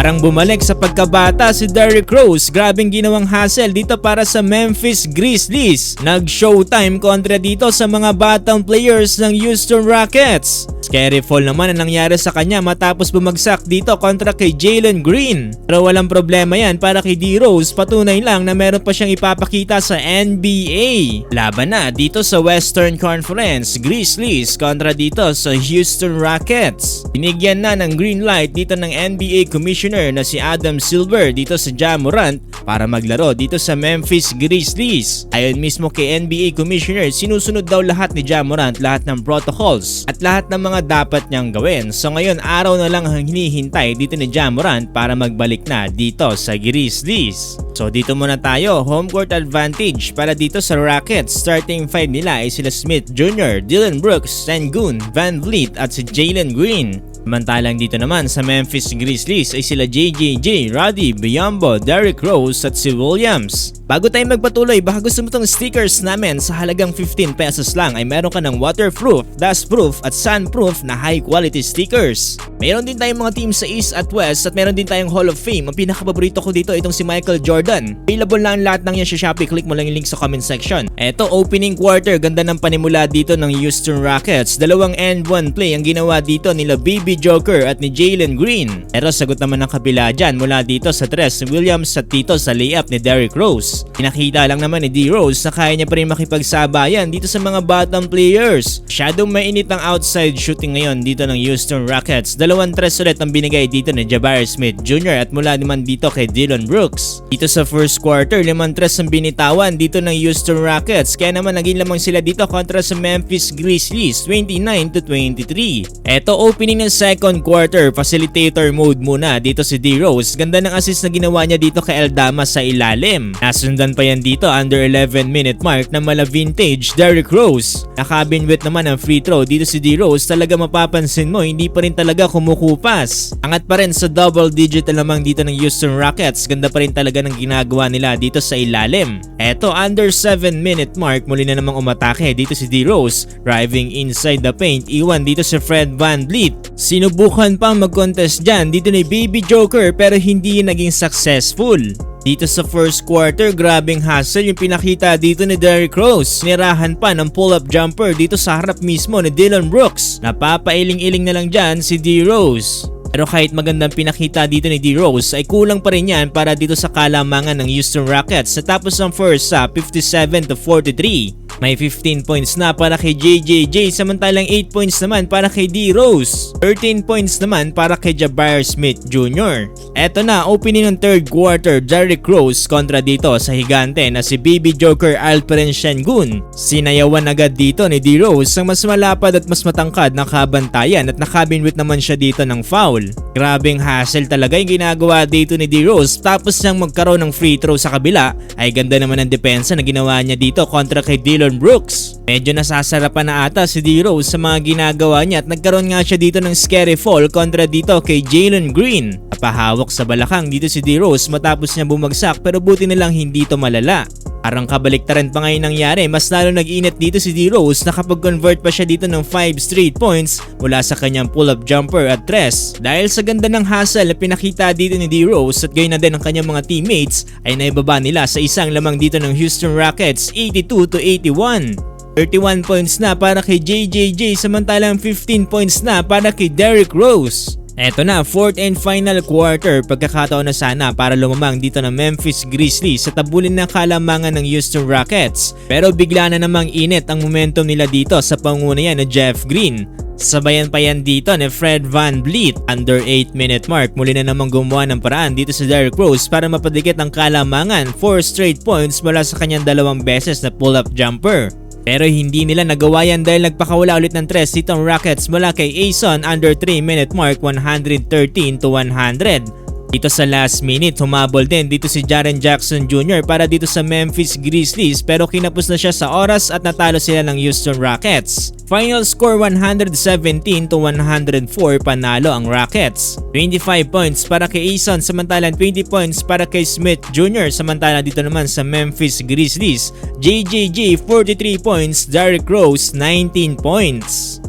Parang bumalik sa pagkabata si Derrick Rose. Grabing ginawang hustle dito para sa Memphis Grizzlies. Nag-showtime kontra dito sa mga batang players ng Houston Rockets. Scary fall naman ang nangyari sa kanya matapos bumagsak dito kontra kay Jalen Green. Pero walang problema yan para kay D-Rose. Patunay lang na meron pa siyang ipapakita sa NBA. Laban na dito sa Western Conference. Grizzlies kontra dito sa Houston Rockets. Binigyan na ng green light dito ng NBA Commissioner na si Adam Silver dito sa Ja Morant para maglaro dito sa Memphis Grizzlies. Ayon mismo kay NBA Commissioner, sinusunod daw lahat ni Ja Morant lahat ng protocols at lahat ng mga dapat niyang gawin. So ngayon araw na lang ang hinihintay dito ni Ja Morant para magbalik na dito sa Grizzlies. So dito muna tayo, home court advantage para dito sa Rockets. Starting 5 nila ay sila Smith Jr., Dillon Brooks, Sengun, Van Vliet at si Jalen Green. Samantalang dito naman sa Memphis Grizzlies ay sila JJJ, Roddy, Biyombo, Derrick Rose at si Williams. Bago tayo magpatuloy, baka gusto mo tong stickers namin sa halagang 15 pesos lang ay meron ka ng waterproof, dustproof at sunproof na high quality stickers. Meron din tayong mga team sa East at West at meron din tayong Hall of Fame. Ang pinakapaborito ko dito itong si Michael Jordan. Available lang lahat ng yan sa Shopee. Click mo lang yung link sa comment section. Eto, opening quarter, ganda ng panimula dito ng Houston Rockets. Dalawang and one play ang ginawa dito nila Baby Joker at ni Jalen Green. Pero sagot naman ng kabila dyan mula dito sa tres ni Williams at dito sa layup ni Derrick Rose. Pinakita lang naman ni D-Rose na kaya niya pa rin makipagsabayan dito sa mga bottom players. Masyadong mainit ang outside shooting ngayon dito ng Houston Rockets. Dalawang tres ulit ang binigay dito ni Jabari Smith Jr. at mula naman dito kay Dillon Brooks. Dito sa first quarter, 5 tres ang binitawan dito ng Houston Rockets. Kaya naman naging lamang sila dito kontra sa Memphis Grizzlies 29-23. Eto, opening ng second quarter, facilitator mode muna dito si D-Rose. Ganda ng assist na ginawa niya dito kay Aldama sa ilalim. Nasundan pa yan dito under 11 minute mark na mala vintage Derrick Rose. Nakabinwit naman ang free throw dito si D-Rose. Talaga mapapansin mo hindi pa rin talaga kumukupas. Angat pa rin sa double digit lamang dito ng Houston Rockets. Ganda pa rin talaga ng ginagawa nila dito sa ilalim. Eto, under 7 minute mark muli na namang umatake dito si D-Rose. Driving inside the paint, iwan dito si Fred Van Vliet. Sinubukan pang mag-contest dyan dito ni Baby Joker pero hindi naging successful. Dito sa first quarter, grabing hustle yung pinakita dito ni Derrick Rose. Nirahan pa ng pull-up jumper dito sa harap mismo ni Dillon Brooks. Napapailing-iling na lang dyan si D-Rose. Pero kahit magandang pinakita dito ni D-Rose ay kulang pa rin yan para dito sa kalamangan ng Houston Rockets. Natapos ang first half 57-43. May 15 points na para kay JJJ samantalang 8 points naman para kay D-Rose. 13 points naman para kay Jabari Smith Jr. Eto na, opening ng third quarter, Derrick Rose kontra dito sa higante na si Baby Joker Alperen Sengun. Sinayawan agad dito ni D-Rose ang mas malapad at mas matangkad na kabantayan at nakabinwit naman siya dito ng foul. Grabing hassle talaga yung ginagawa dito ni D-Rose tapos niyang magkaroon ng free throw sa kabila ay ganda naman ng depensa na ginawa niya dito kontra kay Dillon Brooks. Medyo nasasarapan na ata si D-Rose sa mga ginagawa niya at nagkaroon nga siya dito ng scary fall kontra dito kay Jalen Green. Napahawak sa balakang dito si D-Rose matapos niya bumagsak pero buti nilang hindi to malala. Parang kabaliktaran pa ngayon nangyari, mas lalo nag-init dito si D-Rose nakapag-convert pa siya dito ng 5 straight points mula sa kanyang pull-up jumper at tres. Dahil sa ganda ng hustle na pinakita dito ni D-Rose at gayon na din ang kanyang mga teammates ay naibaba nila sa isang lamang dito ng Houston Rockets 82-81. 31 points na para kay JJJ samantalang 15 points na para kay Derrick Rose. Eto na, fourth and final quarter, pagkakataon na sana para lumamang dito ng Memphis Grizzlies sa tabulin ng kalamangan ng Houston Rockets. Pero bigla na namang init ang momentum nila dito sa pangunayan ni Jeff Green. Sabayan pa yan dito ni Fred Van Vliet. Under 8 minute mark, muli na namang gumawa ng paraan dito sa Derrick Rose para mapadikit ang kalamangan. 4 straight points mula sa kanyang 2 beses na pull-up jumper. Pero hindi nila nagawa yan dahil nagpakawala ulit ng tres ditong Rockets mula kay Ason under 3 minute mark 113-100. Dito sa last minute, humabol din dito si Jaren Jackson Jr. para dito sa Memphis Grizzlies pero kinapos na siya sa oras at natalo sila ng Houston Rockets. Final score 117-104, panalo ang Rockets. 25 points para kay Ason samantalang 20 points para kay Smith Jr. Samantala dito naman sa Memphis Grizzlies, JJJ 43 points, Derrick Rose 19 points.